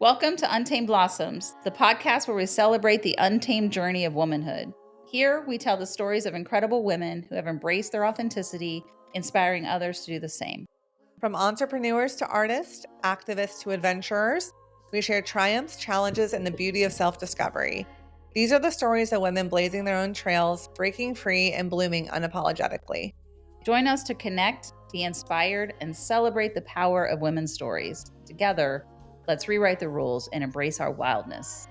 Welcome to Untamed Blossoms, the podcast where we celebrate the untamed journey of womanhood. Here, we tell the stories of incredible women who have embraced their authenticity, inspiring others to do the same. From entrepreneurs to artists, activists to adventurers, we share triumphs, challenges, and the beauty of self-discovery. These are the stories of women blazing their own trails, breaking free, and blooming unapologetically. Join us to connect, be inspired, and celebrate the power of women's stories. Together, let's rewrite the rules and embrace our wildness.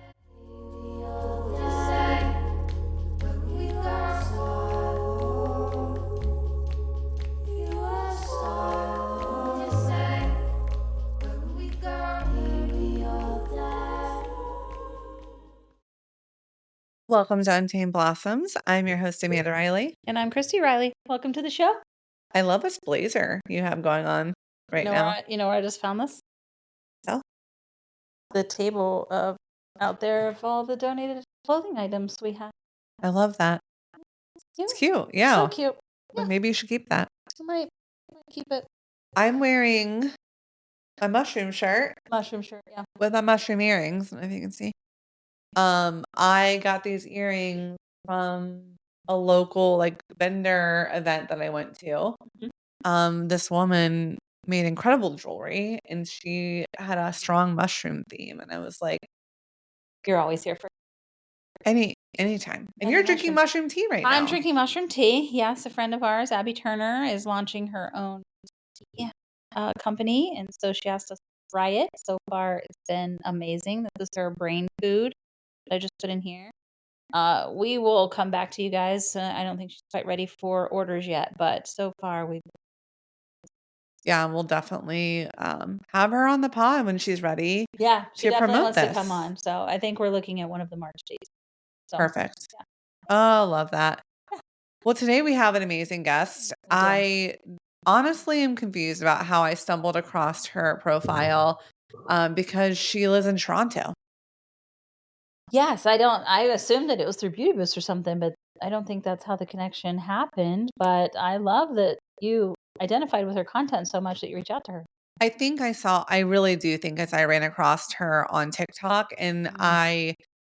Welcome to Untamed Blossoms. I'm your host, Amanda Riley. And I'm Christy Riley. Welcome to the show. I love this blazer you have going on right now. You know where I just found this? So? The table out there of all the donated clothing items we have. I love that. It's cute. Yeah. So cute. Yeah. Maybe you should keep that. I might keep it. I'm wearing a mushroom shirt. Yeah. With my mushroom earrings. I don't know if you can see. I got these earrings from a local vendor event that I went to. Mm-hmm. This woman made incredible jewelry and she had a strong mushroom theme, and I was like, you're always here for anytime. And you're drinking mushroom tea right now. I'm drinking mushroom tea. Yes, a friend of ours, Abby Turner, is launching her own tea company, and so she asked us to try it. So far, it's been amazing. This is her brain food that I just put in here. We will come back to you guys. I don't think she's quite ready for orders yet, but so far we've. Yeah, we'll definitely have her on the pod when she's ready. Yeah, she definitely wants to come on. So I think we're looking at one of the March days. So, perfect. Yeah. Oh, love that. Yeah. Well, today we have an amazing guest. I honestly am confused about how I stumbled across her profile because she lives in Toronto. Yes, I assumed that it was through Beauty Boost or something, but I don't think that's how the connection happened. But I love that you identified with her content so much that you reached out to her. I really do think I ran across her on TikTok, and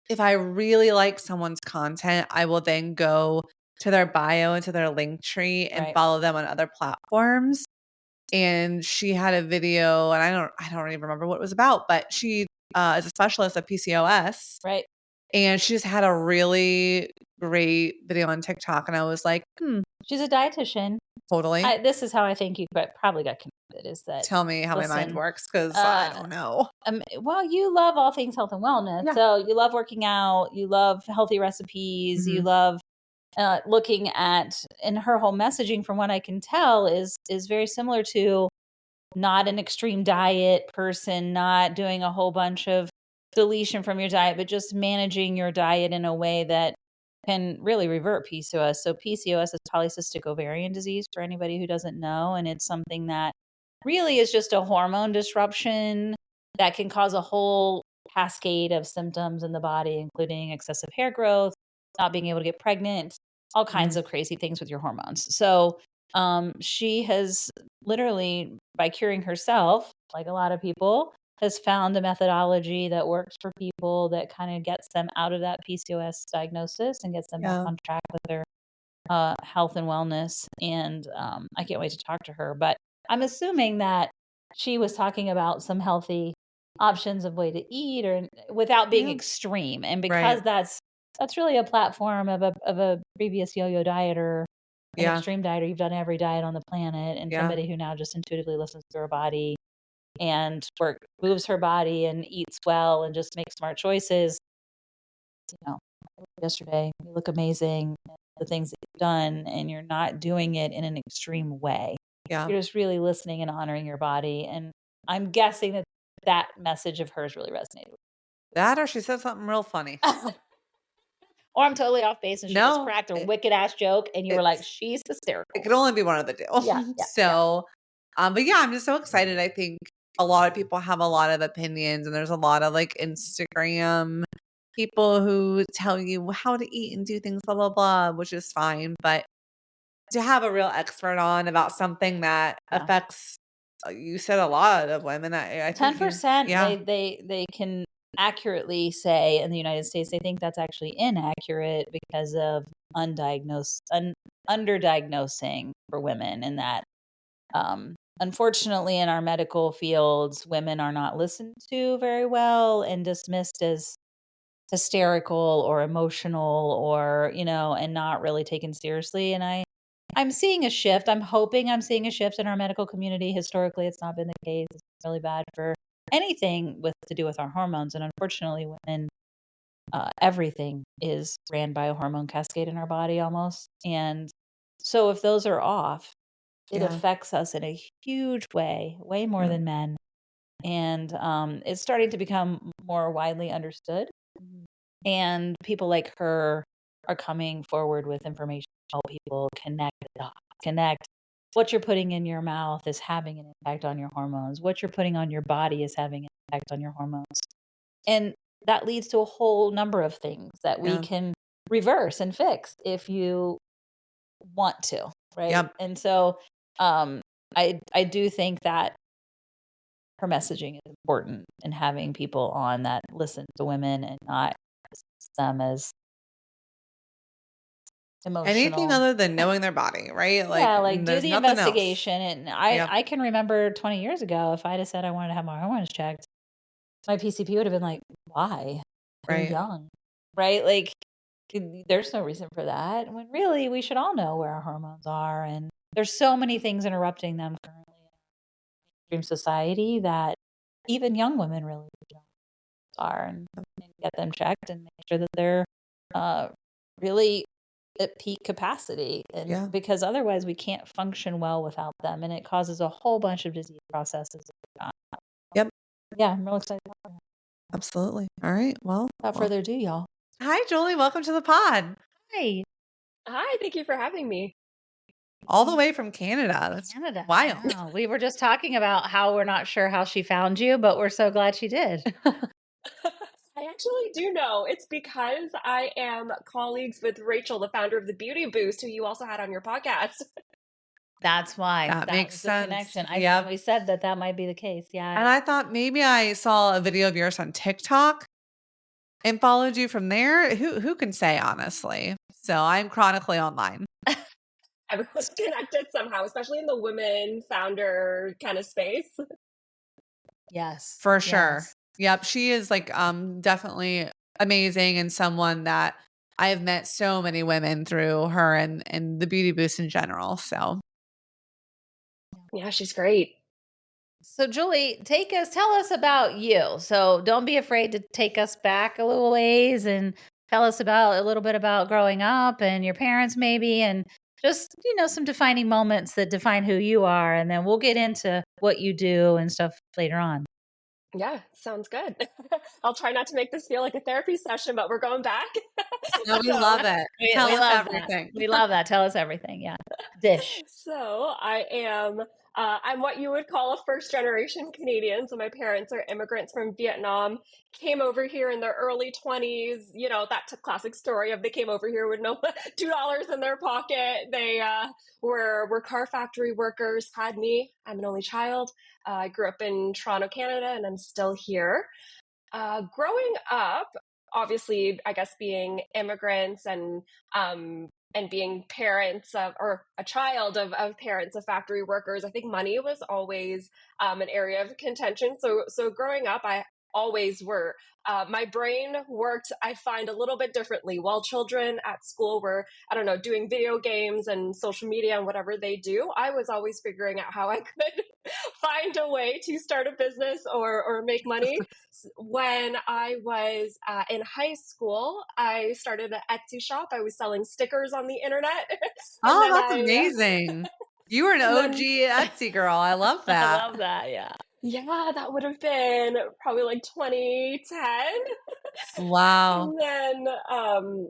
if I really like someone's content, I will then go to their bio and to their link tree and follow them on other platforms. And she had a video, and I don't even remember what it was about, but she is a specialist of PCOS. Right. And she just had a really great video on TikTok, and I was like, she's a dietitian. Totally. This is how I think you probably got connected. Is that tell me how my mind works, because I don't know. Well, you love all things health and wellness. Yeah. So you love working out. You love healthy recipes. Mm-hmm. You love looking at, and her whole messaging, from what I can tell, is very similar to not an extreme diet person, not doing a whole bunch of deletion from your diet, but just managing your diet in a way that can really revert PCOS. So PCOS is polycystic ovarian disease, for anybody who doesn't know. And it's something that really is just a hormone disruption that can cause a whole cascade of symptoms in the body, including excessive hair growth, not being able to get pregnant, all kinds of crazy things with your hormones. So she has literally, by curing herself, like a lot of people, has found a methodology that works for people, that kind of gets them out of that PCOS diagnosis and gets them back on track with their health and wellness. And I can't wait to talk to her. But I'm assuming that she was talking about some healthy options of way to eat, or without being extreme. And because that's really a platform of a previous yo-yo dieter, an extreme dieter. You've done every diet on the planet, and somebody who now just intuitively listens to her body and moves her body and eats well and just makes smart choices. Yesterday, you look amazing. The things that you've done, and you're not doing it in an extreme way. Yeah. You're just really listening and honoring your body. And I'm guessing that message of hers really resonated with you. That, or she said something real funny. Or I'm totally off base and she just cracked a wicked ass joke and you were like, she's hysterical. It could only be one of the two. Yeah. So, but yeah, I'm just so excited. I think a lot of people have a lot of opinions, and there's a lot of Instagram people who tell you how to eat and do things, blah, blah, blah, which is fine. But to have a real expert on about something that affects you said a lot of women. I think you, 10%, yeah, they can accurately say in the United States, they think that's actually inaccurate because of underdiagnosing for women, and that unfortunately in our medical fields, women are not listened to very well and dismissed as hysterical or emotional, or and not really taken seriously. And I'm seeing a shift. I'm hoping I'm seeing a shift in our medical community. Historically, it's not been the case. It's really bad for anything with to do with our hormones. And unfortunately, women, everything is ran by a hormone cascade in our body almost. And so if those are off, it yeah, affects us in a huge way more yeah, than men. And it's starting to become more widely understood. And people like her are coming forward with information to help people connect the dots, connect what you're putting in your mouth is having an impact on your hormones. What you're putting on your body is having an impact on your hormones. And that leads to a whole number of things that we yeah, can reverse and fix if you want to, right? yep, And so um, I do think that her messaging is important, and having people on that listen to women and not dismiss them as anything emotional. other than knowing their body, right? Like, Yeah, like do there's the nothing else. investigation. And I Yep, I can remember 20 years ago, if I'd have said I wanted to have my hormones checked, my PCP would have been like, "Why? You're right, young." Right? Like there's no reason for that. When really we should all know where our hormones are, and there's so many things interrupting them currently in mainstream society that even young women really don't are, and get them checked and make sure that they're uh, really at peak capacity, and yeah, because otherwise we can't function well without them, and it causes a whole bunch of disease processes. yep, Yeah, I'm real excited about that. absolutely. All right, Without well, further ado, y'all. hi, Julie, welcome to the pod, Hi. Hi, thank you for having me. all the way from Canada. That's Canada. wild. Wow. We were just talking about how we're not sure how she found you, but we're so glad she did. I actually do know. It's because I am colleagues with Rachel, the founder of the Beauty Boost, who you also had on your podcast. That's why. That That makes was the sense. connection. Yep. We said that might be the case. Yeah. And I thought maybe I saw a video of yours on TikTok and followed you from there. Who can say, honestly? So I'm chronically online. Everyone's connected somehow, especially in the women founder kind of space. Yes. For sure. Yes. Yep. She is like definitely amazing, and someone that I have met so many women through her and the Beauty Boost in general. So Yeah, she's great. So, Julie, tell us about you. So, don't be afraid to take us back a little ways and tell us about a little bit about growing up and your parents, maybe, and just, some defining moments that define who you are. And then we'll get into what you do and stuff later on. Yeah, sounds good. I'll try not to make this feel like a therapy session, but we're going back. no, we so, love it. We, Tell we us love that. everything. We love that. Tell us everything. Yeah. Dish. so I am I'm what you would call a first generation Canadian. So my parents are immigrants from Vietnam, came over here in their early 20s. You know, that classic story of they came over here with no $2 in their pocket. They were car factory workers, had me. I'm an only child. I grew up in Toronto, Canada, and I'm still here. Growing up, obviously, I guess being immigrants and being parents of, or a child of parents of factory workers, I think money was always an area of contention. So growing up, I always were. My brain worked, I find, a little bit differently. While children at school were, I don't know, doing video games and social media and whatever they do, I was always figuring out how I could find a way to start a business or make money. When I was in high school, I started an Etsy shop. I was selling stickers on the internet, and Oh, then that's amazing. You were an and then OG Etsy girl. I love I that. love that. Yeah. yeah, that would have been probably like 2010. Wow. And then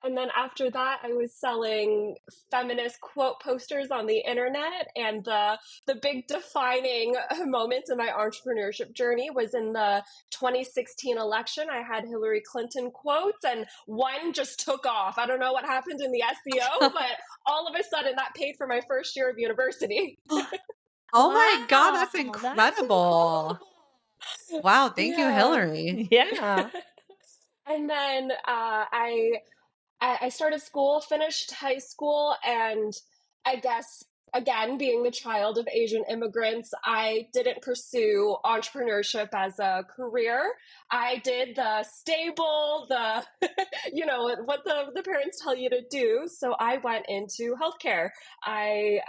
and then after that, I was selling feminist quote posters on the internet. And the big defining moment in my entrepreneurship journey was in the 2016 election. I had Hillary Clinton quotes, and one just took off. I don't know what happened in the SEO, but all of a sudden that paid for my first year of university. Oh my God, that's Wow, that's incredible. Wow, thank you, Yeah. Hillary. Yeah. And then I started school, finished high school, and I guess again, being the child of Asian immigrants, I didn't pursue entrepreneurship as a career. I did the stable, the what the parents tell you to do. So I went into healthcare. I've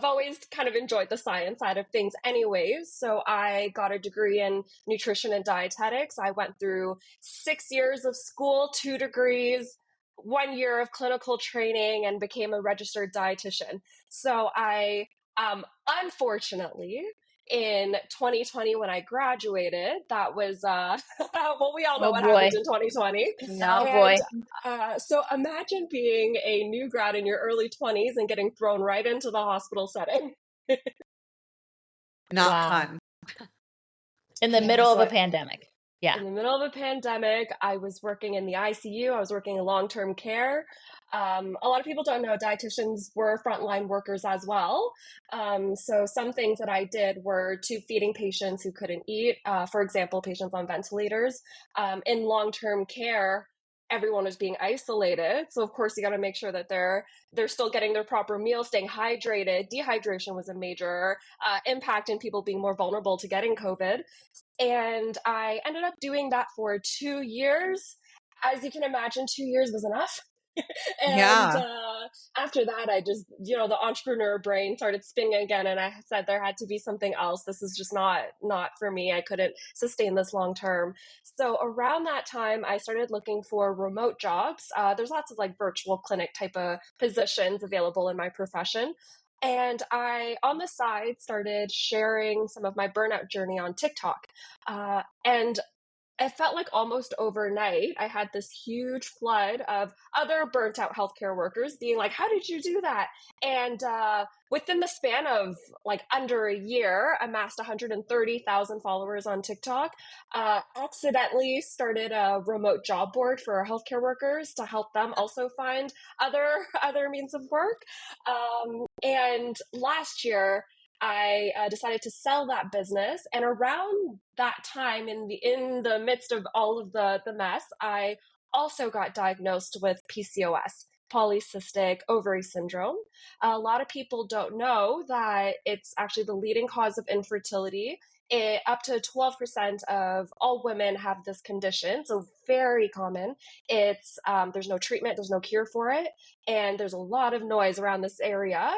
always kind of enjoyed the science side of things anyways. So I got a degree in nutrition and dietetics. I went through 6 years of school, 2 degrees, 1 year of clinical training, and became a registered dietitian. So I, unfortunately, in 2020 when I graduated, that was, well, we all know Oh what boy. happened in 2020. Oh And boy. so imagine being a new grad in your early 20s and getting thrown right into the hospital setting. Not Wow. fun. In the Yeah, middle of so a pandemic. Yeah. in the middle of a pandemic, I was working in the ICU. I was working in long-term care. A lot of people don't know dietitians were frontline workers as well. So some things that I did were tube feeding patients who couldn't eat, for example, patients on ventilators. In long-term care, everyone was being isolated. So of course you got to make sure that they're still getting their proper meals, staying hydrated. Dehydration was a major impact in people being more vulnerable to getting COVID. And I ended up doing that for 2 years. As you can imagine, 2 years was enough. And Yeah. after that, I just, the entrepreneur brain started spinning again. And I said there had to be something else. This is just not for me. I couldn't sustain this long term. So around that time, I started looking for remote jobs. There's lots of like virtual clinic type of positions available in my profession. And I, on the side, started sharing some of my burnout journey on TikTok. And it felt like almost overnight, I had this huge flood of other burnt out healthcare workers being like, how did you do that? And within the span of like under a year, amassed 130,000 followers on TikTok, accidentally started a remote job board for healthcare workers to help them also find other means of work. And last year, I decided to sell that business, and around that time, in the midst of all of the mess, I also got diagnosed with PCOS, polycystic ovary syndrome. A lot of people don't know that it's actually the leading cause of infertility. Up to 12% of all women have this condition, so very common. It's there's no treatment, there's no cure for it, and there's a lot of noise around this area.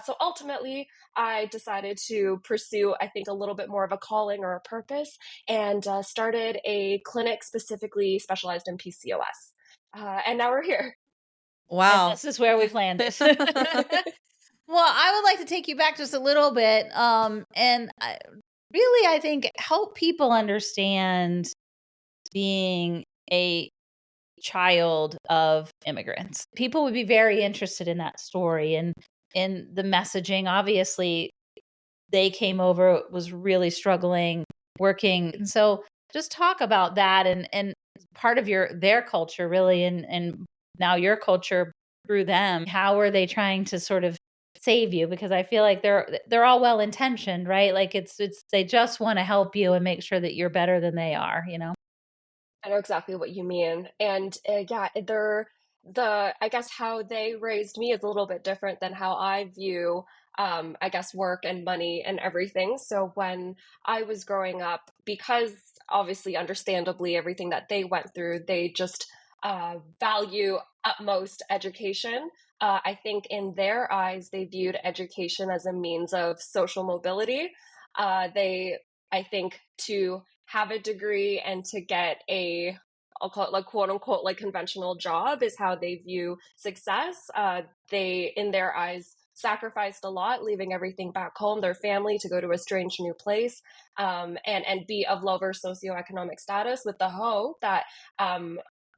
So ultimately, I decided to pursue, I think, a little bit more of a calling or a purpose, and started a clinic specifically specialized in PCOS. And now we're here. And Wow. this is where we've landed. Well, I would like to take you back just a little bit, and really, I think help people understand being a child of immigrants. People would be very interested in that story and in the messaging. Obviously, they came over, was really struggling, working. And so just talk about that and part of their culture really and now your culture through them. How are they trying to sort of save you? Because I feel like they're all well intentioned, right? Like it's they just want to help you and make sure that you're better than they are, you know? I know exactly what you mean. And yeah, I guess how they raised me is a little bit different than how I view, I guess, work and money and everything. So when I was growing up, because obviously, understandably, everything that they went through, they just value utmost education. I think in their eyes, they viewed education as a means of social mobility. I think, to have a degree and to get I'll call it like quote unquote like conventional job is how they view success. They, in their eyes, sacrificed a lot, leaving everything back home, their family, to go to a strange new place, and be of lower socioeconomic status, with the hope that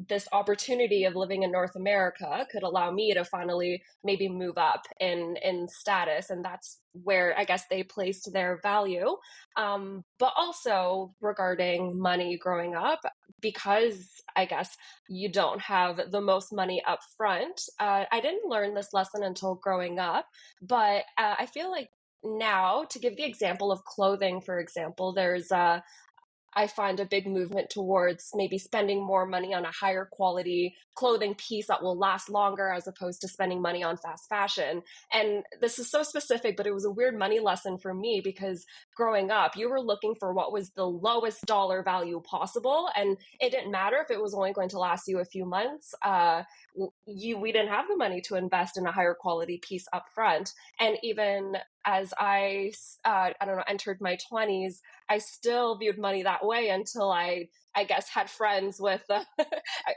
this opportunity of living in North America could allow me to finally maybe move up in status. And that's where I guess they placed their value. But also regarding money growing up, because I guess you don't have the most money up front. I didn't learn this lesson until growing up, but I feel like now, to give the example of clothing, for example, I find a big movement towards maybe spending more money on a higher quality clothing piece that will last longer as opposed to spending money on fast fashion. And this is so specific, but it was a weird money lesson for me because growing up, you were looking for what was the lowest dollar value possible. And it didn't matter if it was only going to last you a few months. We didn't have the money to invest in a higher quality piece up front. And even as I don't know, entered my 20s, I still viewed money that way until I guess, had friends with a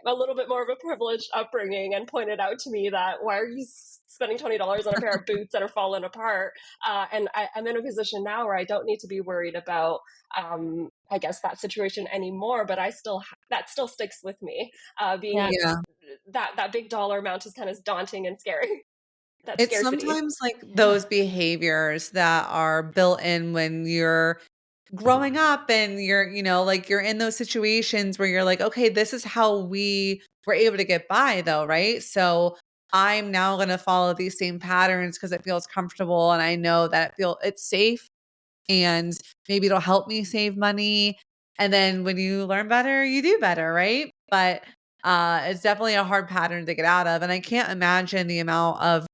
little bit more of a privileged upbringing and pointed out to me that why are you spending $20 on a pair of boots that are falling apart? And I'm in a position now where I don't need to be worried about, I guess, that situation anymore. But that still sticks with me. Being that big dollar amount is kind of daunting and scary. That It's scarcity. sometimes like those behaviors that are built in when you're growing up and like you're in those situations where you're like, okay, this is how we were able to get by though, right? So I'm now going to follow these same patterns because it feels comfortable and I know that it's safe and maybe it'll help me save money. And then when you learn better, you do better, right? But it's definitely a hard pattern to get out of. And I can't imagine the amount of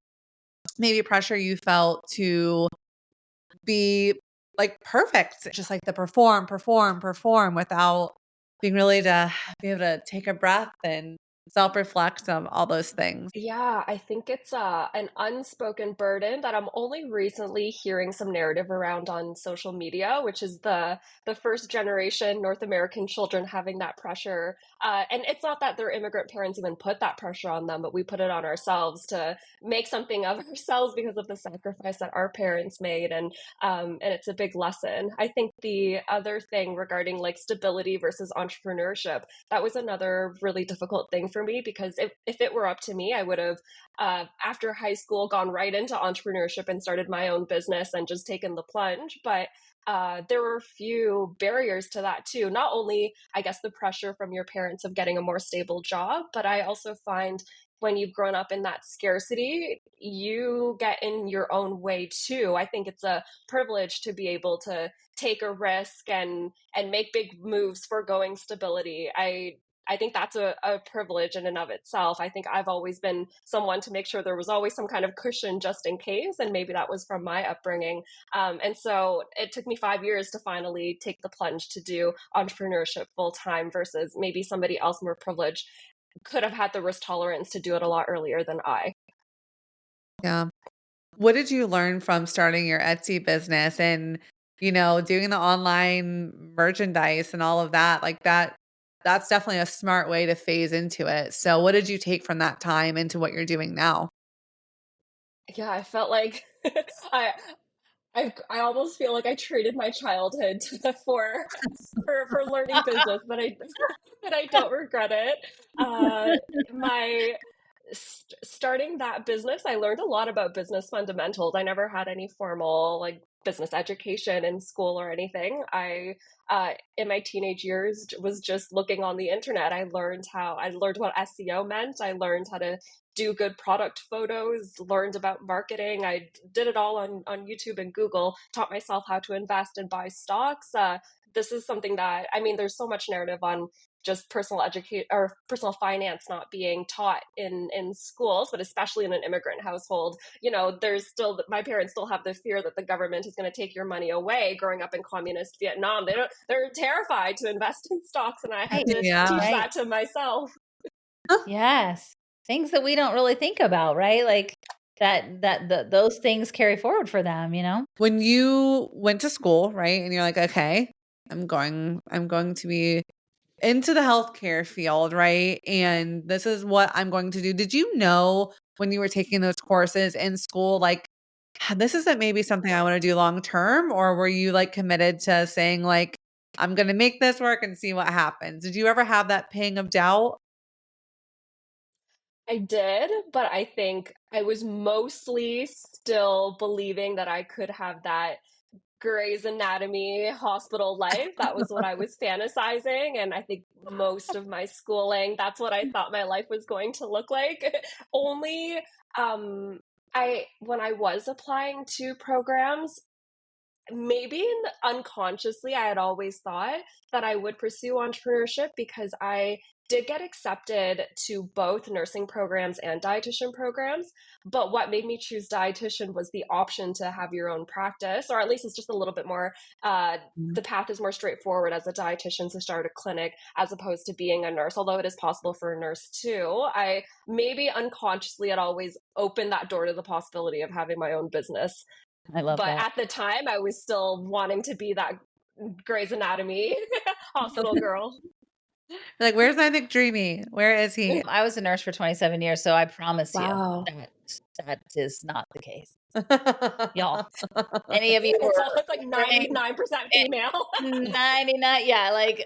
maybe pressure you felt to be like perfect, just like the perform without being really to be able to take a breath and self-reflect on all those things. Yeah, I think it's an unspoken burden that I'm only recently hearing some narrative around on social media, which is the first generation North American children having that pressure. And it's not that their immigrant parents even put that pressure on them, but we put it on ourselves to make something of ourselves because of the sacrifice that our parents made. And it's a big lesson. I think the other thing regarding like stability versus entrepreneurship, that was another really difficult thing for me because if it were up to me, I would have, after high school, gone right into entrepreneurship and started my own business and just taken the plunge. But there were a few barriers to that too. Not only, I guess, the pressure from your parents of getting a more stable job, but I also find when you've grown up in that scarcity, you get in your own way too. I think it's a privilege to be able to take a risk and make big moves for going stability. I think that's a privilege in and of itself. I think I've always been someone to make sure there was always some kind of cushion just in case, and maybe that was from my upbringing. And so it took me 5 years to finally take the plunge to do entrepreneurship full time versus maybe somebody else more privileged could have had the risk tolerance to do it a lot earlier than I. Yeah. What did you learn from starting your Etsy business and, doing the online merchandise and all of that? Like that's definitely a smart way to phase into it. So what did you take from that time into what you're doing now? Yeah, I felt like I I almost feel like I traded my childhood for learning business, but I but I don't regret it. Uh, my Starting that business, I learned a lot about business fundamentals. I never had any formal like business education in school or anything. In my teenage years, was just looking on the internet. I learned what SEO meant. I learned how to do good product photos, learned about marketing. I did it all on YouTube and Google, taught myself how to invest and buy stocks. This is something that, I mean, there's so much narrative on just personal educate or personal finance not being taught in schools, but especially in an immigrant household. There's still, my parents still have the fear that the government is going to take your money away. Growing up in communist Vietnam, they're terrified to invest in stocks, and I had to Yeah. teach Right. that to myself. Yes. Things that we don't really think about, right? Like those things carry forward for them, you know? When you went to school, right? And you're like, okay, I'm going to be into the healthcare field, right? And this is what I'm going to do. Did you know when you were taking those courses in school, like, this isn't maybe something I want to do long term? Or were you like committed to saying, like, I'm going to make this work and see what happens? Did you ever have that pang of doubt? I did, but I think I was mostly still believing that I could have that Grey's Anatomy hospital life. That was what I was fantasizing. And I think most of my schooling, that's what I thought my life was going to look like. Only, um, when I was applying to programs, maybe unconsciously, I had always thought that I would pursue entrepreneurship because I did get accepted to both nursing programs and dietitian programs. But what made me choose dietitian was the option to have your own practice, or at least it's just a little bit more, the path is more straightforward as a dietitian to start a clinic as opposed to being a nurse, although it is possible for a nurse too. I maybe unconsciously had always opened that door to the possibility of having my own business. I love But that. at the time, I was still wanting to be that Grey's Anatomy hospital girl. Like, where's my McDreamy? Where is he? I was a nurse for 27 years, so I promise you Wow. that is not the case. Y'all, any of you It's were like 99% female. 99, yeah, like,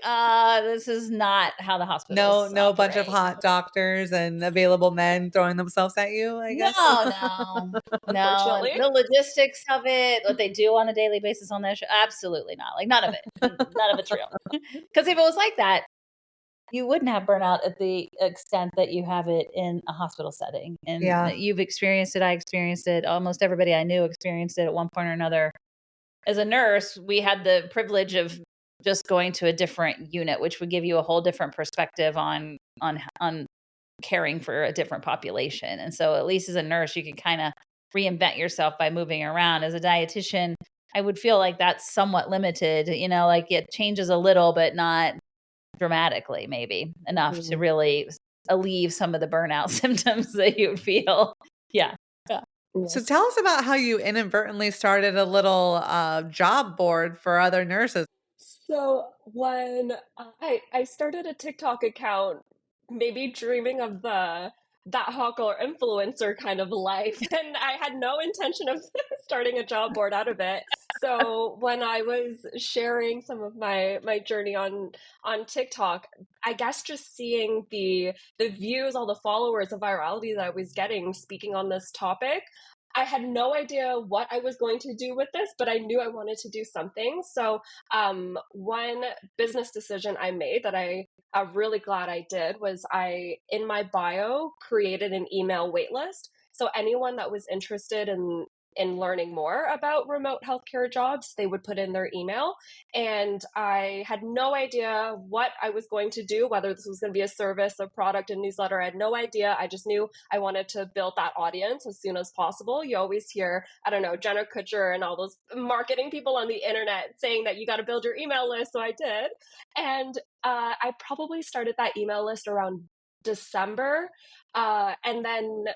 this is not how the hospitals No bunch of operate. hot doctors and available men throwing themselves at you, I guess. No. Unfortunately. The logistics of it, what they do on a daily basis on that show, absolutely not. Like, none of it. None of it's real. Because if it was like that, you wouldn't have burnout at the extent that you have it in a hospital setting. And Yeah. you've experienced it. I experienced it. Almost everybody I knew experienced it at one point or another. As a nurse, we had the privilege of just going to a different unit, which would give you a whole different perspective on caring for a different population. And so at least as a nurse, you can kind of reinvent yourself by moving around. As a dietitian, I would feel like that's somewhat limited, like it changes a little, but not dramatically, maybe enough to really alleviate some of the burnout symptoms that you would feel. Yeah. So tell us about how you inadvertently started a little job board for other nurses. So when I started a TikTok account, maybe dreaming of that hawker influencer kind of life, and I had no intention of starting a job board out of it. So when I was sharing some of my journey on TikTok, I guess just seeing the views, all the followers, the virality that I was getting speaking on this topic, I had no idea what I was going to do with this, but I knew I wanted to do something. So one business decision I made that I'm really glad I did was in my bio, created an email waitlist. So anyone that was interested in learning more about remote healthcare jobs, they would put in their email. And I had no idea what I was going to do, whether this was going to be a service, a product, a newsletter. I had no idea. I just knew I wanted to build that audience as soon as possible. You always hear, I don't know, Jenna Kutcher and all those marketing people on the internet saying that you got to build your email list. So I did. And I probably started that email list around December. And then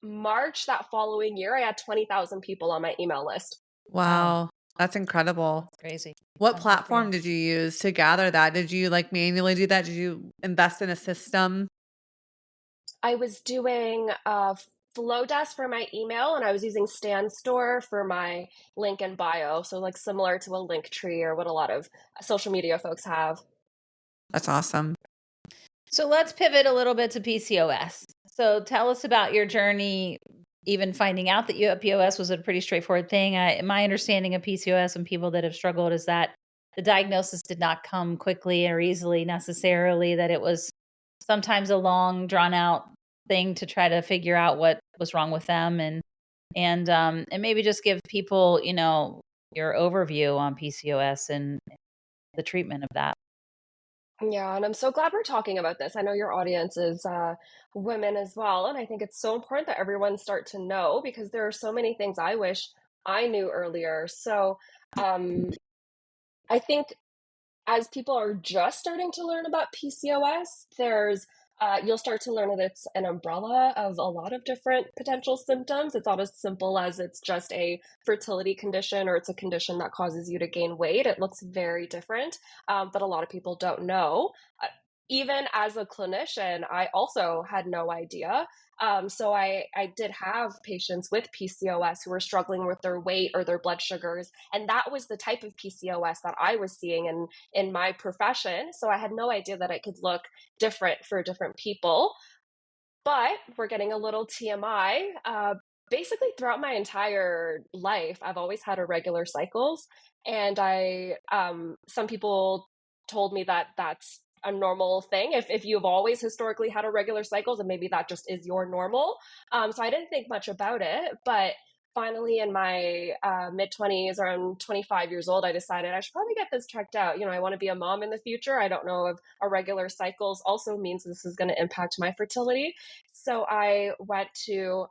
March that following year, I had 20,000 people on my email list. Wow. That's incredible. That's crazy. What platform did you use to gather that? Did you manually do that? Did you invest in a system? I was doing Flowdesk for my email, and I was using StanStore for my link and bio. So similar to a link tree or what a lot of social media folks have. That's awesome. So let's pivot a little bit to PCOS. So tell us about your journey, even finding out that you have PCOS was a pretty straightforward thing. My understanding of PCOS and people that have struggled is that the diagnosis did not come quickly or easily necessarily, that it was sometimes a long, drawn out thing to try to figure out what was wrong with them, and maybe just give people, your overview on PCOS and the treatment of that. Yeah, and I'm so glad we're talking about this. I know your audience is women as well, and I think it's so important that everyone start to know because there are so many things I wish I knew earlier. So I think as people are just starting to learn about PCOS, you'll start to learn that it's an umbrella of a lot of different potential symptoms. It's not as simple as it's just a fertility condition or it's a condition that causes you to gain weight. It looks very different, but a lot of people don't know. Even as a clinician, I also had no idea. So I did have patients with PCOS who were struggling with their weight or their blood sugars. And that was the type of PCOS that I was seeing in my profession. So I had no idea that it could look different for different people. But we're getting a little TMI. Basically, throughout my entire life, I've always had irregular cycles. And some people told me that that's a normal thing. If you've always historically had irregular cycles, and maybe that just is your normal. So I didn't think much about it, but finally in my mid-20s, around 25 years old, I decided I should probably get this checked out. I want to be a mom in the future. I don't know if irregular cycles also means this is going to impact my fertility. So I went to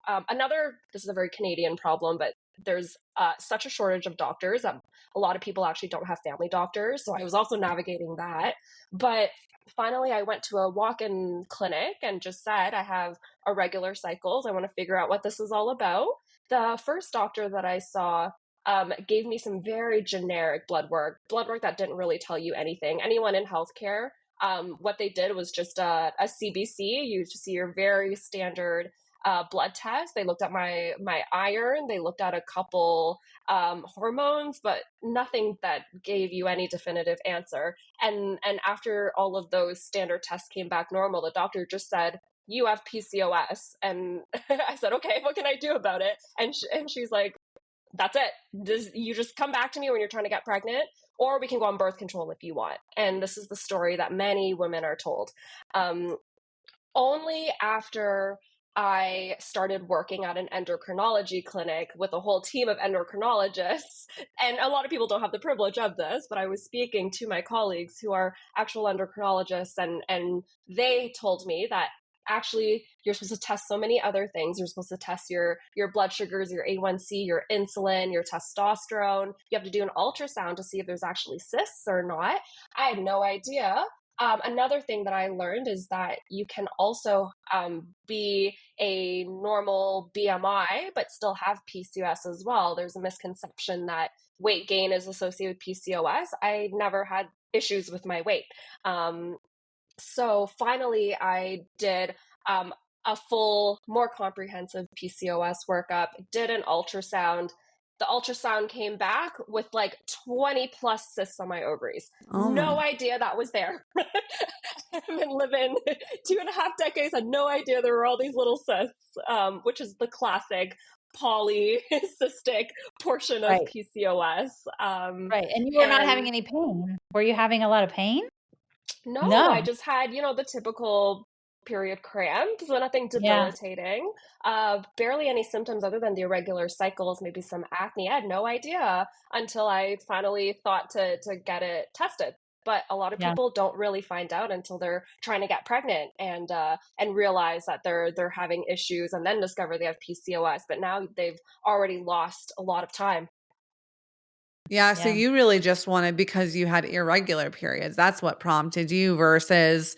this is a very Canadian problem, but there's such a shortage of doctors that a lot of people actually don't have family doctors. So I was also navigating that. But finally, I went to a walk-in clinic and just said, I have irregular cycles. I want to figure out what this is all about. The first doctor that I saw gave me some very generic blood work that didn't really tell you anything. Anyone in healthcare, what they did was just a CBC. You just see your very standard blood test. They looked at my iron. They looked at a couple hormones, but nothing that gave you any definitive answer. And after all of those standard tests came back normal, the doctor just said, "You have PCOS." And I said, "Okay, what can I do about it?" And she's like, "That's it. You just come back to me when you're trying to get pregnant, or we can go on birth control if you want." And this is the story that many women are told. Only after I started working at an endocrinology clinic with a whole team of endocrinologists, and a lot of people don't have the privilege of this, but I was speaking to my colleagues who are actual endocrinologists, and they told me that actually you're supposed to test so many other things. You're supposed to test your blood sugars, your A1C, your insulin, your testosterone. You have to do an ultrasound to see if there's actually cysts or not. I had no idea. Another thing that I learned is that you can also be a normal BMI, but still have PCOS as well. There's a misconception that weight gain is associated with PCOS. I never had issues with my weight. So finally, I did a full, more comprehensive PCOS workup, did an ultrasound. The ultrasound came back with like 20 plus cysts on my ovaries. No idea that was there. I've been living 2.5 decades, had no idea there were all these little cysts, which is the classic polycystic portion of PCOS. Right. And you were not having any pain. Were you having a lot of pain? No, I just had, the typical period cramps, so nothing debilitating. Barely any symptoms other than the irregular cycles, maybe some acne. I had no idea until I finally thought to get it tested. But a lot of people don't really find out until they're trying to get pregnant and realize that they're having issues, and then discover they have PCOS. But now they've already lost a lot of time. Yeah, so you really just wanted because you had irregular periods. That's what prompted you versus,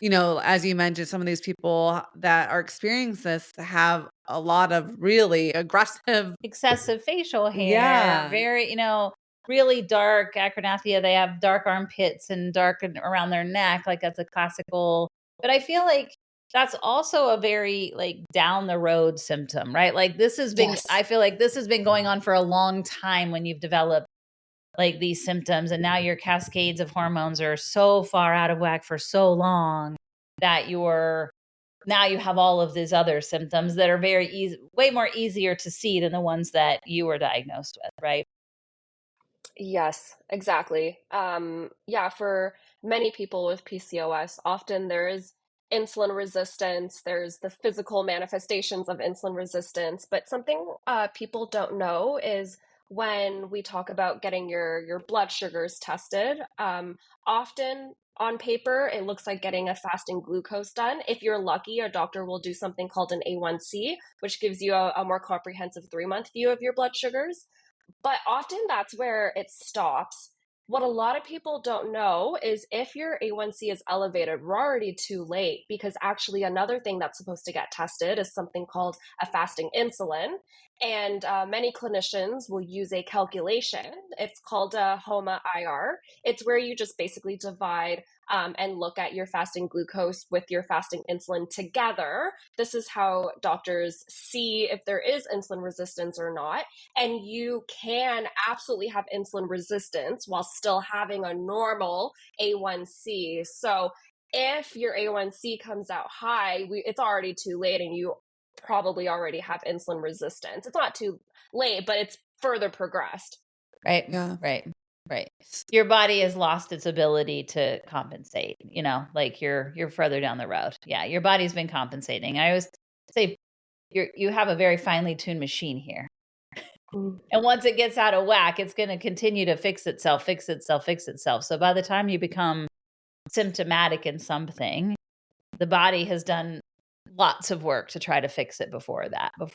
as you mentioned, some of these people that are experiencing this have a lot of really aggressive, excessive facial hair, very, really dark acronathia. They have dark armpits and dark around their neck. Like that's a classical, but I feel like that's also a very like down the road symptom, right? Like this has been, I feel like this has been going on for a long time when you've developed like these symptoms, and now your cascades of hormones are so far out of whack for so long that now you have all of these other symptoms that are very easy, way more easier to see than the ones that you were diagnosed with, right? Yes, exactly. For many people with PCOS, often there is insulin resistance, there's the physical manifestations of insulin resistance, but something people don't know is when we talk about getting your blood sugars tested, often on paper, it looks like getting a fasting glucose done. If you're lucky, a doctor will do something called an A1C, which gives you a more comprehensive 3-month view of your blood sugars. But often that's where it stops. What a lot of people don't know is if your A1C is elevated, we're already too late, because actually another thing that's supposed to get tested is something called a fasting insulin. And many clinicians will use a calculation. It's called a HOMA-IR. It's where you just basically divide and look at your fasting glucose with your fasting insulin together. This is how doctors see if there is insulin resistance or not. And you can absolutely have insulin resistance while still having a normal A1C. So if your A1C comes out high, it's already too late, and you probably already have insulin resistance. It's not too late, but it's further progressed. Right. Yeah. Right. Right. Your body has lost its ability to compensate, like you're further down the road. Yeah, your body's been compensating. I always say you have a very finely tuned machine here. Mm. And once it gets out of whack, it's going to continue to fix itself, fix itself, fix itself. So by the time you become symptomatic in something, the body has done lots of work to try to fix it before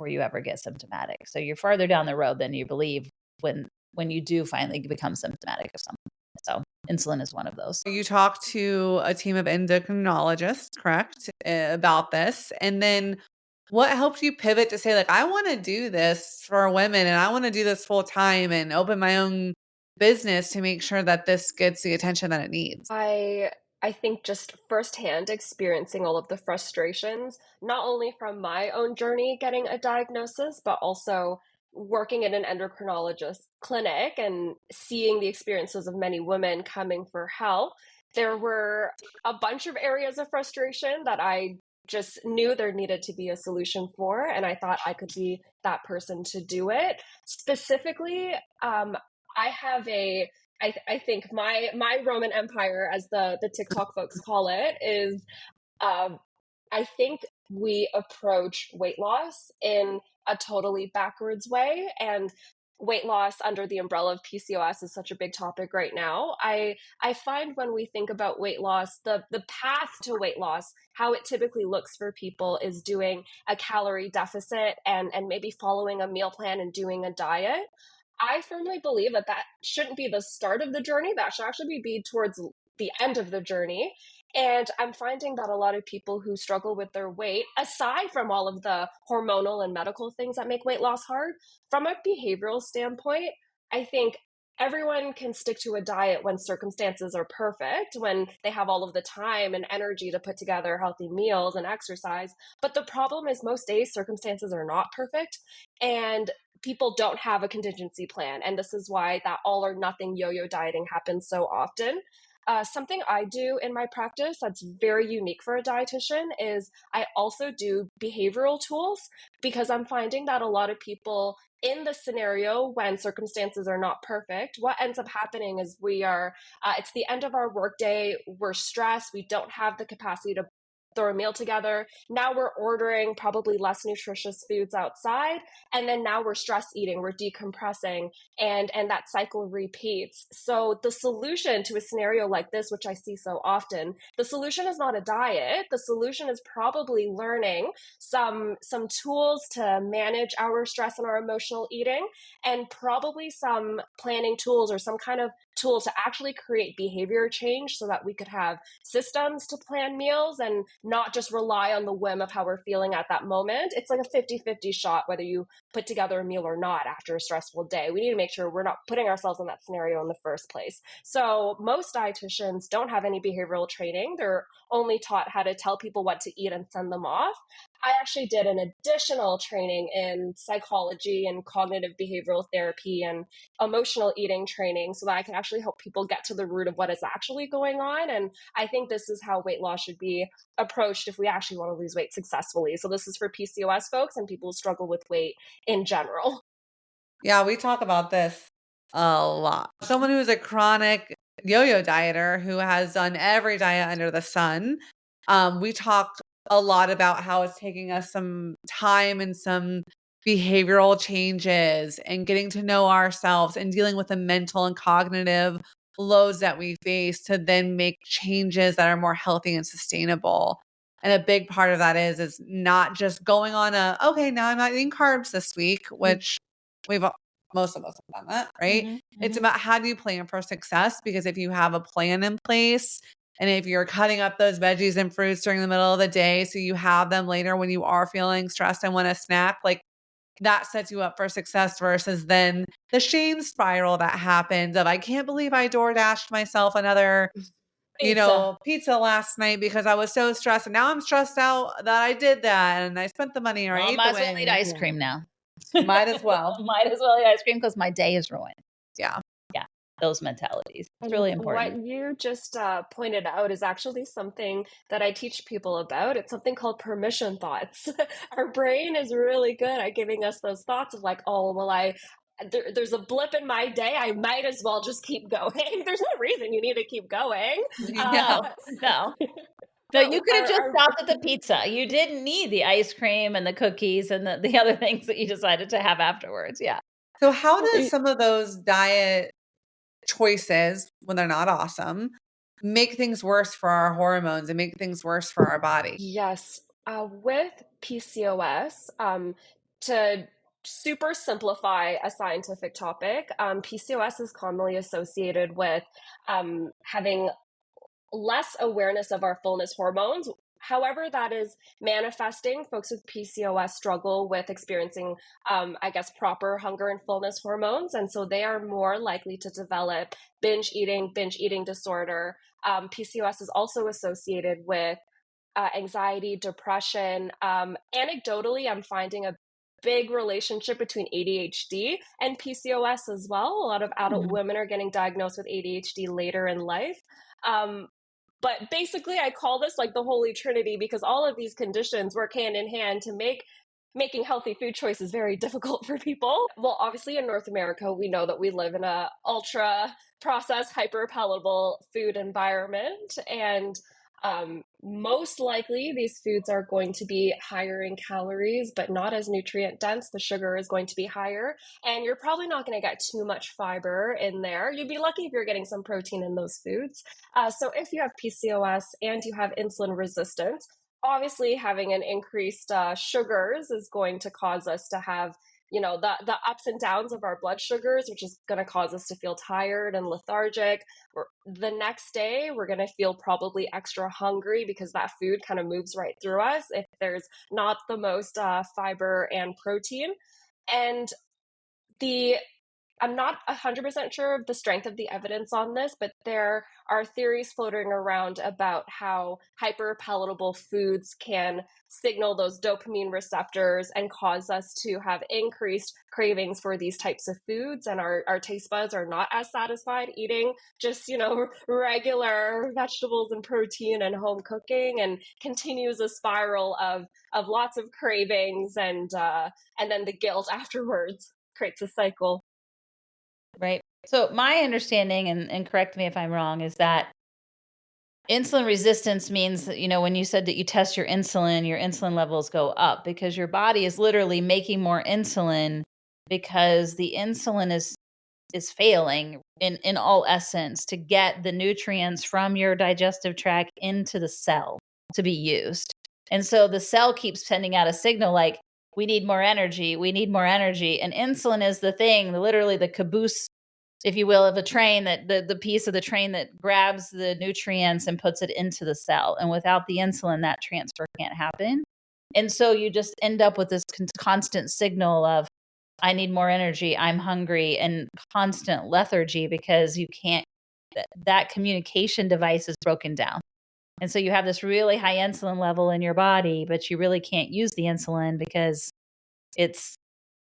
you ever get symptomatic. So you're farther down the road than you believe when you do finally become symptomatic of something. So insulin is one of those. You talked to a team of endocrinologists, correct, about this. And then what helped you pivot to say, like, I want to do this for women and I want to do this full time and open my own business to make sure that this gets the attention that it needs? I think just firsthand experiencing all of the frustrations, not only from my own journey getting a diagnosis, but also working in an endocrinologist clinic and seeing the experiences of many women coming for help. There were a bunch of areas of frustration that I just knew there needed to be a solution for, and I thought I could be that person to do it. Specifically, I have I think my Roman Empire, as the TikTok folks call it, is um, I think we approach weight loss in a totally backwards way, and weight loss under the umbrella of PCOS is such a big topic right now. I find when we think about weight loss, the path to weight loss, how it typically looks for people is doing a calorie deficit and maybe following a meal plan and doing a diet. I firmly believe that that shouldn't be the start of the journey. That should actually be towards the end of the journey. And I'm finding that a lot of people who struggle with their weight, aside from all of the hormonal and medical things that make weight loss hard, from a behavioral standpoint, I think everyone can stick to a diet when circumstances are perfect, when they have all of the time and energy to put together healthy meals and exercise. But the problem is most days circumstances are not perfect. And people don't have a contingency plan. And this is why that all or nothing yo yo dieting happens so often. Something I do in my practice that's very unique for a dietitian is I also do behavioral tools, because I'm finding that a lot of people in the scenario when circumstances are not perfect, what ends up happening is it's the end of our workday, we're stressed, we don't have the capacity to throw a meal together. Now we're ordering probably less nutritious foods outside, and then now we're stress eating, we're decompressing, and that cycle repeats. So the solution to a scenario like this, which I see so often, the solution is not a diet. The solution is probably learning some tools to manage our stress and our emotional eating, and probably some planning tools or some kind of tool to actually create behavior change so that we could have systems to plan meals and not just rely on the whim of how we're feeling at that moment. It's like a 50-50 shot whether you put together a meal or not after a stressful day. We need to make sure we're not putting ourselves in that scenario in the first place. So most dietitians don't have any behavioral training. They're only taught how to tell people what to eat and send them off. I actually did an additional training in psychology and cognitive behavioral therapy and emotional eating training so that I can actually help people get to the root of what is actually going on. And I think this is how weight loss should be approached if we actually want to lose weight successfully. So this is for PCOS folks and people who struggle with weight in general. Yeah, we talk about this a lot. Someone who's a chronic yo-yo dieter who has done every diet under the sun. We talked a lot about how it's taking us some time and some behavioral changes and getting to know ourselves and dealing with the mental and cognitive loads that we face to then make changes that are more healthy and sustainable. And a big part of that is not just going on okay, now I'm not eating carbs this week, which we've most of us have done that, right? It's about how do you plan for success? Because if you have a plan in place and if you're cutting up those veggies and fruits during the middle of the day so you have them later when you are feeling stressed and want a snack, like that sets you up for success versus then the shame spiral that happens of I can't believe I door dashed myself another pizza last night because I was so stressed. And now I'm stressed out that I did that and I spent the money or I Well, ate might the as well eat wings. ice cream now. Might as well. Might as well eat ice cream because my day is ruined. Yeah. Yeah. Those mentalities. It's really important. What you just pointed out is actually something that I teach people about. It's something called permission thoughts. Our brain is really good at giving us those thoughts of like, oh, well, there's a blip in my day, I might as well just keep going. There's no reason you need to keep going. No, no. No, you could have just stopped at the pizza. You didn't need the ice cream and the cookies and the other things that you decided to have afterwards. Yeah. So how does some of those diet choices, when they're not awesome, make things worse for our hormones and make things worse for our body? Yes. With PCOS, to super simplify a scientific topic, PCOS is commonly associated with having less awareness of our fullness hormones. However, that is manifesting. Folks with PCOS struggle with experiencing, I guess, proper hunger and fullness hormones. And so they are more likely to develop binge eating disorder. PCOS is also associated with anxiety, depression. Anecdotally, I'm finding a big relationship between ADHD and PCOS as well. A lot of adult women are getting diagnosed with ADHD later in life. But basically, I call this like the Holy Trinity because all of these conditions work hand in hand to making healthy food choices very difficult for people. Well, obviously in North America, we know that we live in a ultra processed, hyper palatable food environment. And most likely these foods are going to be higher in calories, but not as nutrient dense. The sugar is going to be higher, and you're probably not going to get too much fiber in there. You'd be lucky if you're getting some protein in those foods. So if you have PCOS and you have insulin resistance, obviously having an increased sugars is going to cause us to have the ups and downs of our blood sugars, which is going to cause us to feel tired and lethargic. The next day we're going to feel probably extra hungry because that food kind of moves right through us if there's not the most fiber and protein. And I'm not 100% sure of the strength of the evidence on this, but there are theories floating around about how hyperpalatable foods can signal those dopamine receptors and cause us to have increased cravings for these types of foods. And our taste buds are not as satisfied eating just, regular vegetables and protein and home cooking, and continues a spiral of lots of cravings and then the guilt afterwards creates a cycle. Right. So my understanding, and correct me if I'm wrong, is that insulin resistance means that, when you said that you test your insulin levels go up because your body is literally making more insulin because the insulin is failing in all essence to get the nutrients from your digestive tract into the cell to be used. And so the cell keeps sending out a signal like, we need more energy, we need more energy. And insulin is the thing, literally the caboose, if you will, of a train, that the piece of the train that grabs the nutrients and puts it into the cell. And without the insulin, that transfer can't happen. And so you just end up with this constant signal of, I need more energy, I'm hungry, and constant lethargy because you can't, that communication device is broken down. And so you have this really high insulin level in your body, but you really can't use the insulin because it's,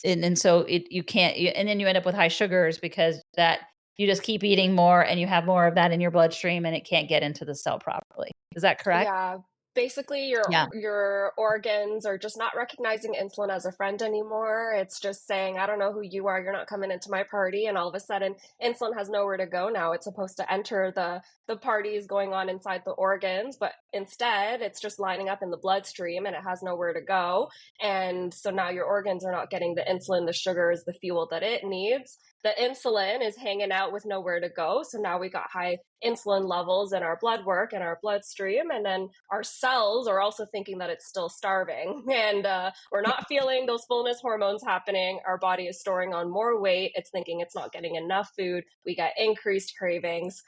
and so you can't, and then you end up with high sugars because that you just keep eating more and you have more of that in your bloodstream and it can't get into the cell properly. Is that correct? Yeah. Basically, your organs are just not recognizing insulin as a friend anymore. It's just saying, I don't know who you are. You're not coming into my party. And all of a sudden, insulin has nowhere to go now. It's supposed to enter the parties going on inside the organs, but instead, it's just lining up in the bloodstream and it has nowhere to go. And so now your organs are not getting the insulin, the sugars, the fuel that it needs. The insulin is hanging out with nowhere to go. So now we got high insulin levels in our blood work and our bloodstream. And then our cells are also thinking that it's still starving. And we're not feeling those fullness hormones happening. Our body is storing on more weight. It's thinking it's not getting enough food. We get increased cravings.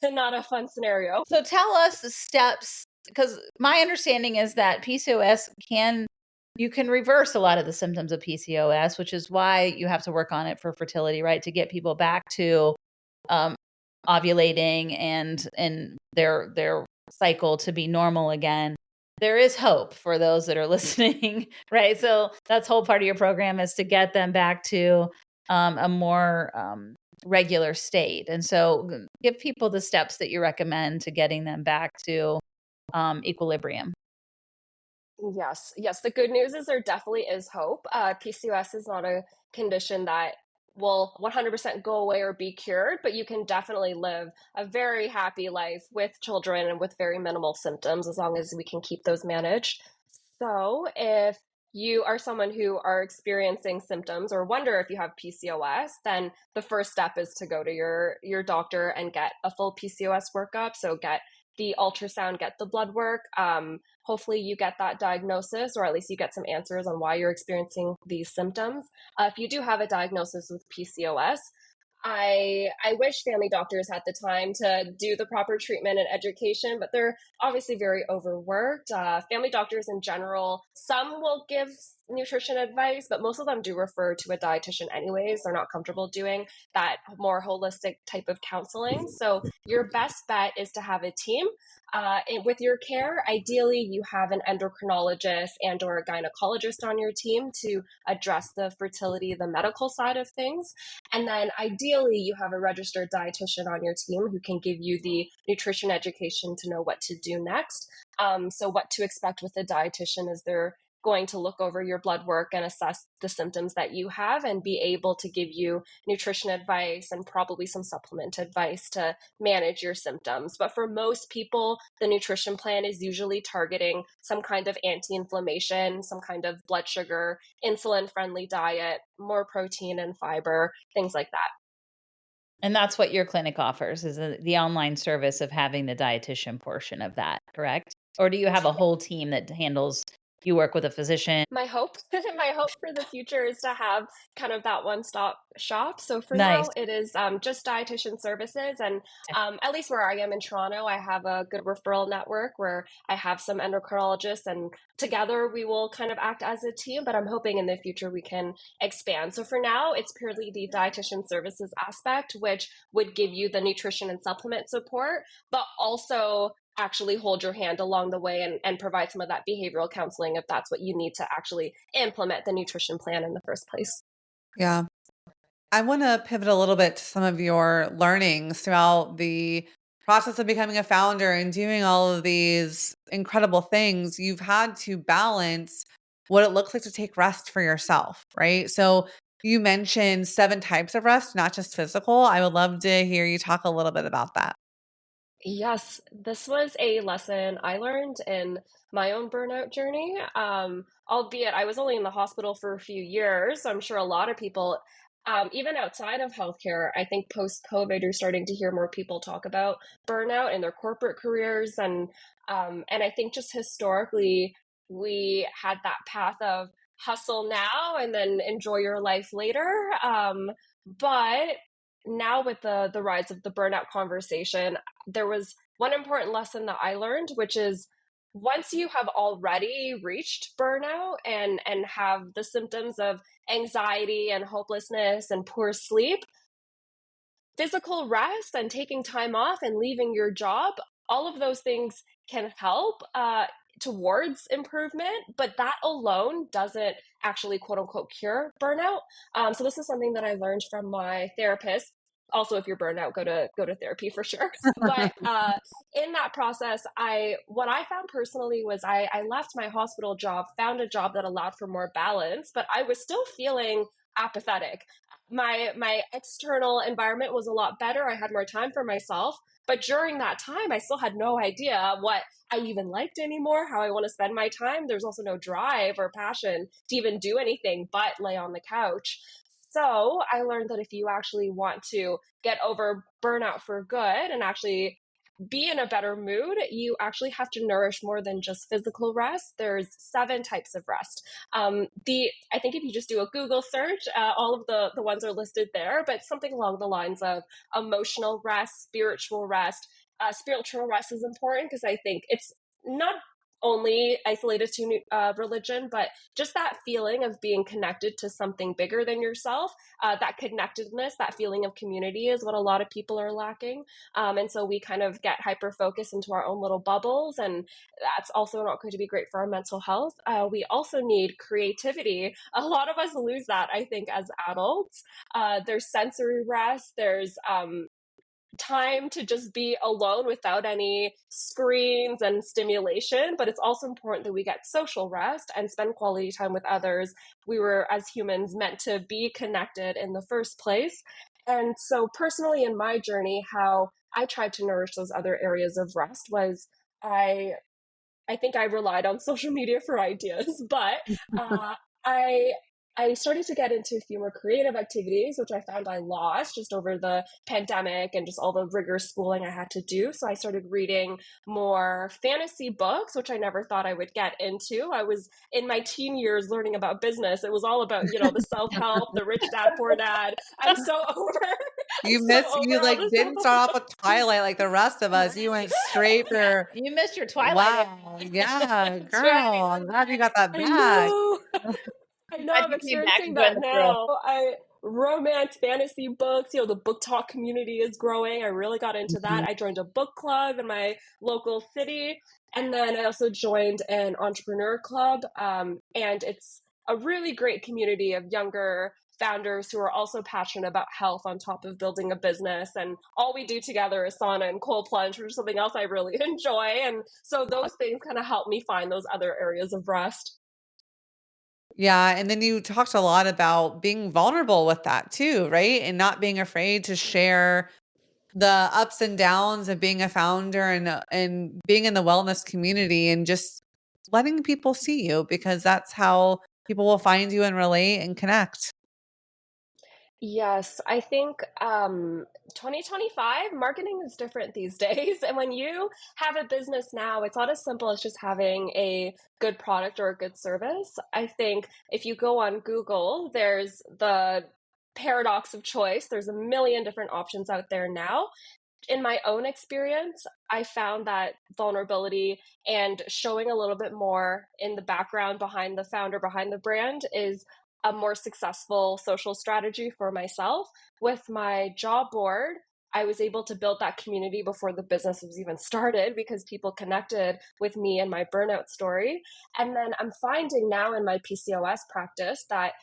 Not a fun scenario. So tell us the steps, because my understanding is that PCOS you can reverse a lot of the symptoms of PCOS, which is why you have to work on it for fertility, right? To get people back to ovulating and their cycle to be normal again. There is hope for those that are listening, right? So that's whole part of your program is to get them back to a more regular state. And so give people the steps that you recommend to getting them back to equilibrium. Yes. The good news is there definitely is hope. PCOS is not a condition that will 100% go away or be cured, but you can definitely live a very happy life with children and with very minimal symptoms as long as we can keep those managed. So, if you are someone who are experiencing symptoms or wonder if you have PCOS, then the first step is to go to your doctor and get a full PCOS workup. So get the ultrasound, get the blood work. Hopefully you get that diagnosis, or at least you get some answers on why you're experiencing these symptoms. If you do have a diagnosis with PCOS, I wish family doctors had the time to do the proper treatment and education, but they're obviously very overworked. Family doctors in general, some will give nutrition advice, but most of them do refer to a dietitian anyways. They're not comfortable doing that more holistic type of counseling. So your best bet is to have a team. With your care, ideally you have an endocrinologist and or a gynecologist on your team to address the fertility, the medical side of things. And then ideally, you have a registered dietitian on your team who can give you the nutrition education to know what to do next. So, what to expect with a dietitian is they're going to look over your blood work and assess the symptoms that you have and be able to give you nutrition advice and probably some supplement advice to manage your symptoms. But for most people, the nutrition plan is usually targeting some kind of anti-inflammation, some kind of blood sugar, insulin-friendly diet, more protein and fiber, things like that. And that's what your clinic offers is the online service of having the dietitian portion of that, correct? Or do you have a whole team that handles you work with a physician? My hope, my hope for the future is to have kind of that one-stop shop. So for Nice. now, it is just dietitian services, and at least where I am in Toronto, I have a good referral network where I have some endocrinologists, and together we will kind of act as a team. But I'm hoping in the future we can expand. So for now, it's purely the dietitian services aspect, which would give you the nutrition and supplement support, but also actually hold your hand along the way and provide some of that behavioral counseling if that's what you need to actually implement the nutrition plan in the first place. Yeah. I want to pivot a little bit to some of your learnings throughout the process of becoming a founder and doing all of these incredible things. You've had to balance what it looks like to take rest for yourself, right? So you mentioned 7 types of rest, not just physical. I would love to hear you talk a little bit about that. Yes, this was a lesson I learned in my own burnout journey. Albeit I was only in the hospital for a few years, so I'm sure a lot of people, even outside of healthcare, I think post COVID, you're starting to hear more people talk about burnout in their corporate careers, and I think just historically we had that path of hustle now and then enjoy your life later. But now with the rise of the burnout conversation, there was one important lesson that I learned, which is once you have already reached burnout and have the symptoms of anxiety and hopelessness and poor sleep, physical rest and taking time off and leaving your job, all of those things can help towards improvement, but that alone doesn't actually quote unquote cure burnout. So this is something that I learned from my therapist. Also, if you're burned out, go to therapy for sure. But in that process, I what I found personally was I left my hospital job, found a job that allowed for more balance, but I was still feeling apathetic. My external environment was a lot better. I had more time for myself, but during that time, I still had no idea what I even liked anymore, how I want to spend my time. There's also no drive or passion to even do anything but lay on the couch. So I learned that if you actually want to get over burnout for good and actually be in a better mood, you actually have to nourish more than just physical rest. There's 7 types of rest. The I think if you just do a Google search, all of the ones are listed there, but something along the lines of emotional rest, spiritual rest. Spiritual rest is important because I think it's not only isolated to religion, but just that feeling of being connected to something bigger than yourself, that connectedness, that feeling of community is what a lot of people are lacking. And so we kind of get hyper focused into our own little bubbles, and that's also not going to be great for our mental health. We also need creativity. A lot of us lose that, I think, as adults. There's sensory rest, there's time to just be alone without any screens and stimulation, but it's also important that we get social rest and spend quality time with others. We were, as humans, meant to be connected in the first place. And so, personally, in my journey, how I tried to nourish those other areas of rest was I I think I relied on social media for ideas, but uh, I I started to get into a few more creative activities, which I found I lost just over the pandemic and just all the rigorous schooling I had to do. So I started reading more fantasy books, which I never thought I would get into. I was in my teen years learning about business. It was all about, the self-help, the rich dad, poor dad. I'm so over. I'm so You over all like this didn't stuff. start off with Twilight like the rest of us. You went straight for You missed your Twilight wow. age. Yeah, That's girl. right. I'm glad you got that I back. know. I know Glad I'm you came back experiencing and joined that the crew. now. I romance fantasy books, the book talk community is growing. I really got into Mhm. that. I joined a book club in my local city. And then I also joined an entrepreneur club. And it's a really great community of younger founders who are also passionate about health on top of building a business. And all we do together is sauna and cold plunge, which is something else I really enjoy. And so those things kind of help me find those other areas of rest. Yeah, and then you talked a lot about being vulnerable with that too, right? And not being afraid to share the ups and downs of being a founder and being in the wellness community and just letting people see you because that's how people will find you and relate and connect. Yes, I think 2025 marketing is different these days. And when you have a business now, it's not as simple as just having a good product or a good service. I think if you go on Google, there's the paradox of choice. There's a million different options out there now. In my own experience, I found that vulnerability and showing a little bit more in the background behind the founder, behind the brand, is a more successful social strategy for myself. With my job board, I was able to build that community before the business was even started because people connected with me and my burnout story. And then I'm finding now in my PCOS practice that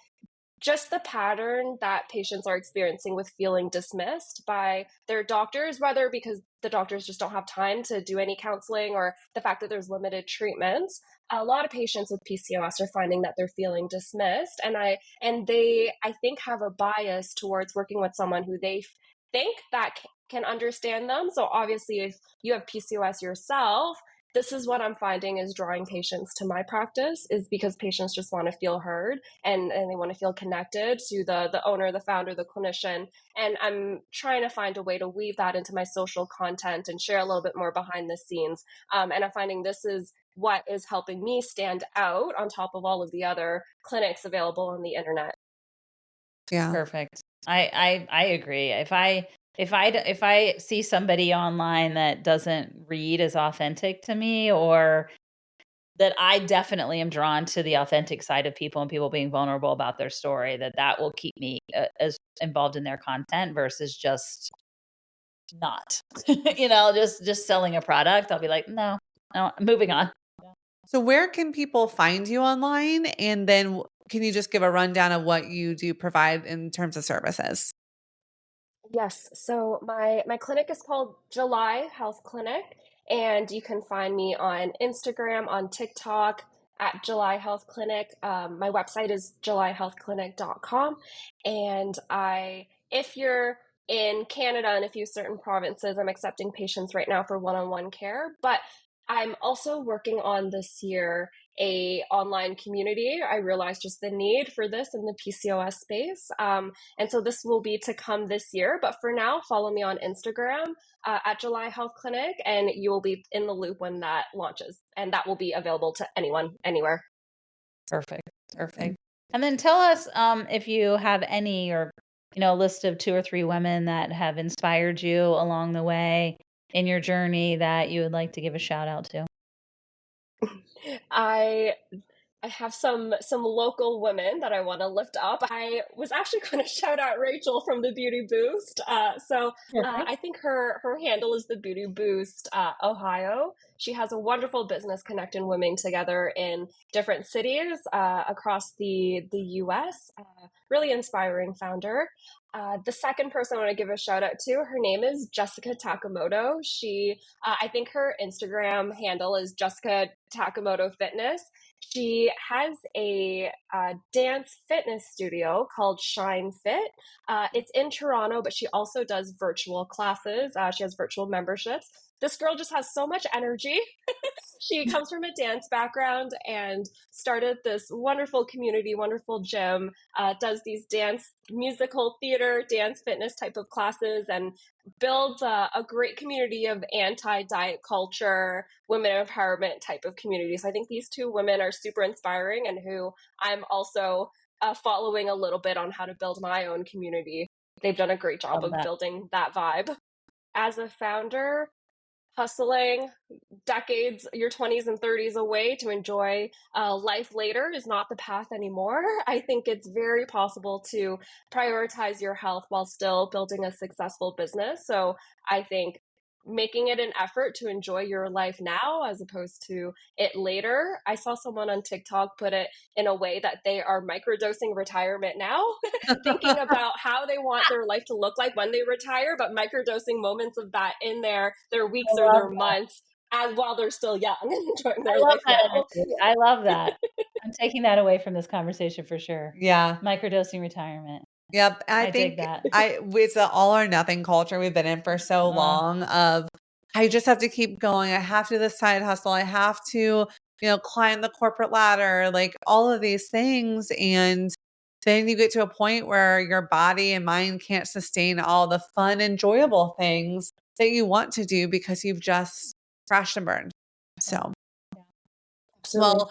just the pattern that patients are experiencing with feeling dismissed by their doctors, whether because the doctors just don't have time to do any counseling or the fact that there's limited treatments. A lot of patients with PCOS are finding that they're feeling dismissed, and they, I think, have a bias towards working with someone who they think that can understand them. So obviously, if you have PCOS yourself, this is what I'm finding is drawing patients to my practice, is because patients just want to feel heard, and they want to feel connected to the owner, the founder, the clinician. And I'm trying to find a way to weave that into my social content and share a little bit more behind the scenes. And I'm finding this is what is helping me stand out on top of all of the other clinics available on the internet. Yeah. Perfect. I agree. If I see somebody online that doesn't read as authentic to me, or that I definitely am drawn to the authentic side of people and people being vulnerable about their story, that will keep me as involved in their content versus just not, just selling a product. I'll be like, no, no, moving on. So where can people find you online? And then can you just give a rundown of what you do provide in terms of services? Yes. So my clinic is called July Health Clinic, and you can find me on Instagram, on TikTok at July Health Clinic. My website is julyhealthclinic.com, and if you're in Canada and a few certain provinces, I'm accepting patients right now for one-on-one care, but I'm also working on this year a online community. I realized just the need for this in the PCOS space. And so this will be to come this year. But for now, follow me on Instagram at July Health Clinic, and you will be in the loop when that launches. And that will be available to anyone, anywhere. Perfect. Perfect. And then tell us if you have any, or list of 2 or 3 women that have inspired you along the way in your journey that you would like to give a shout out to. I I have some local women that I want to lift up. I was actually going to shout out Rachel from the Beauty Boost. Perfect. I think her handle is the Beauty Boost Ohio. She has a wonderful business connecting women together in different cities across the U.S. Really inspiring founder. The second person I want to give a shout out to, her name is Jessica Takamoto. I think her Instagram handle is Jessica Takamoto Fitness. She has a dance fitness studio called Shine Fit. It's in Toronto, but she also does virtual classes. She has virtual memberships. This girl just has so much energy. She comes from a dance background and started this wonderful community, wonderful gym, does these dance, musical theater, dance fitness type of classes, and builds a great community of anti-diet culture, women empowerment type of communities. I think these two women are super inspiring and who I'm also following a little bit on how to build my own community. They've done a great job of building that vibe. As a founder, hustling decades, your 20s and 30s away to enjoy life later is not the path anymore. I think it's very possible to prioritize your health while still building a successful business. So I think making it an effort to enjoy your life now as opposed to it later. I saw someone on TikTok put it in a way that they are microdosing retirement now, thinking about how they want their life to look like when they retire, but microdosing moments of that in their weeks or their months as while they're still young and enjoying their life now. I love that. I'm taking that away from this conversation for sure. Yeah. Microdosing retirement. Yep. I think dig that. It's an all or nothing culture we've been in for so long of, I just have to keep going. I have to do this side hustle. I have to, climb the corporate ladder, like all of these things. And then you get to a point where your body and mind can't sustain all the fun, enjoyable things that you want to do because you've just crashed and burned. So, well,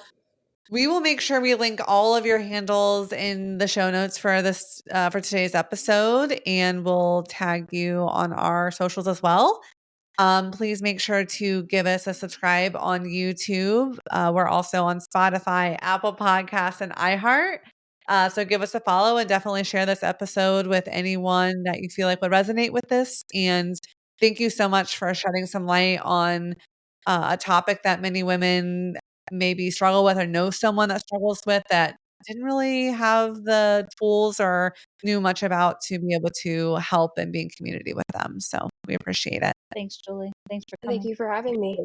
we will make sure we link all of your handles in the show notes for this for today's episode, and we'll tag you on our socials as well. Please make sure to give us a subscribe on YouTube. We're also on Spotify, Apple Podcasts, and iHeart. So give us a follow and definitely share this episode with anyone that you feel like would resonate with this. And thank you so much for shedding some light on a topic that many women maybe struggle with or know someone that struggles with that didn't really have the tools or knew much about to be able to help and be in community with them. So we appreciate it. Thanks, Julie. Thanks for coming. Thank you for having me.